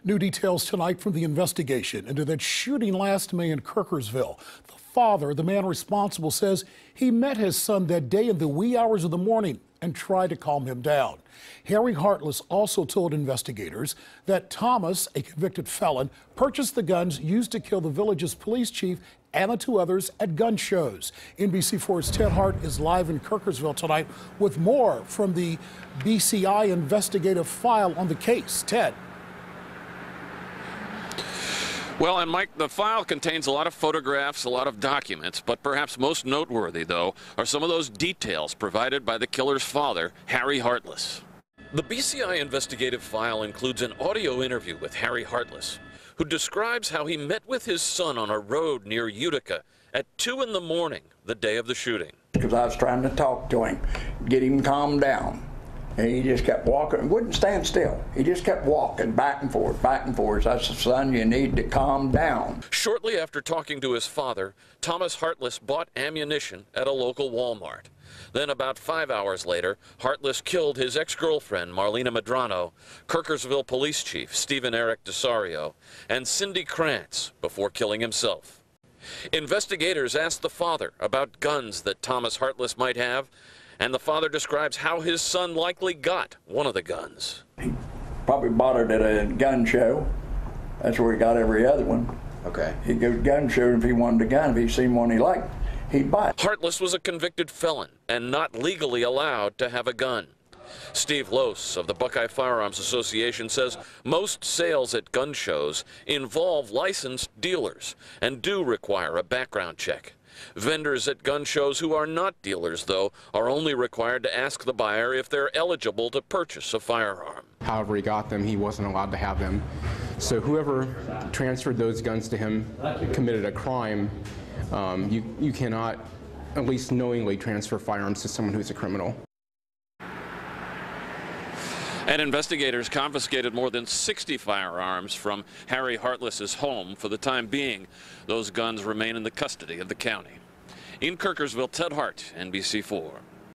New details tonight from the investigation into that shooting last May in Kirkersville. The father, the man responsible, says he met his son that day in the wee hours of the morning and tried to calm him down. Harry Hartless also told investigators that Thomas, a convicted felon, purchased the guns used to kill the village's police chief and the two others at gun shows. NBC4's Ted Hart is live in Kirkersville tonight with more from the BCI investigative file on the case. Ted. Well, and Mike, the file contains a lot of photographs, a lot of documents, but perhaps most noteworthy, though, are some of those details provided by the killer's father, Harry Hartless. The BCI investigative file includes an audio interview with Harry Hartless, who describes how he met with his son on a road near Utica at 2 in the morning, the day of the shooting. Because I was trying to talk to him, get him calmed down. And he just kept walking, wouldn't stand still. He just kept walking back and forth, back and forth. I said, son, you need to calm down. Shortly after talking to his father, Thomas Hartless bought ammunition at a local Walmart. Then about 5 hours later, Hartless killed his ex-girlfriend, Marlena Medrano, Kirkersville Police Chief Stephen Eric DeSario, and Cindy Krantz before killing himself. Investigators asked the father about guns that Thomas Hartless might have, and the father describes how his son likely got one of the guns. He probably bought it at a gun show. That's where he got every other one. Okay. He'd go to gun show, and if he wanted a gun, if he seen one he liked, he'd buy it. Hartless was a convicted felon and not legally allowed to have a gun. Steve Lose of the Buckeye Firearms Association says most sales at gun shows involve licensed dealers and do require a background check. Vendors at gun shows who are not dealers, though, are only required to ask the buyer if they're eligible to purchase a firearm. However he got them, he wasn't allowed to have them. So whoever transferred those guns to him committed a crime. You cannot, at least knowingly, transfer firearms to someone who's a criminal. And investigators confiscated more than 60 firearms from Harry Hartless's home for the time being. Those guns remain in the custody of the county. In Kirkersville, Ted Hart, NBC4.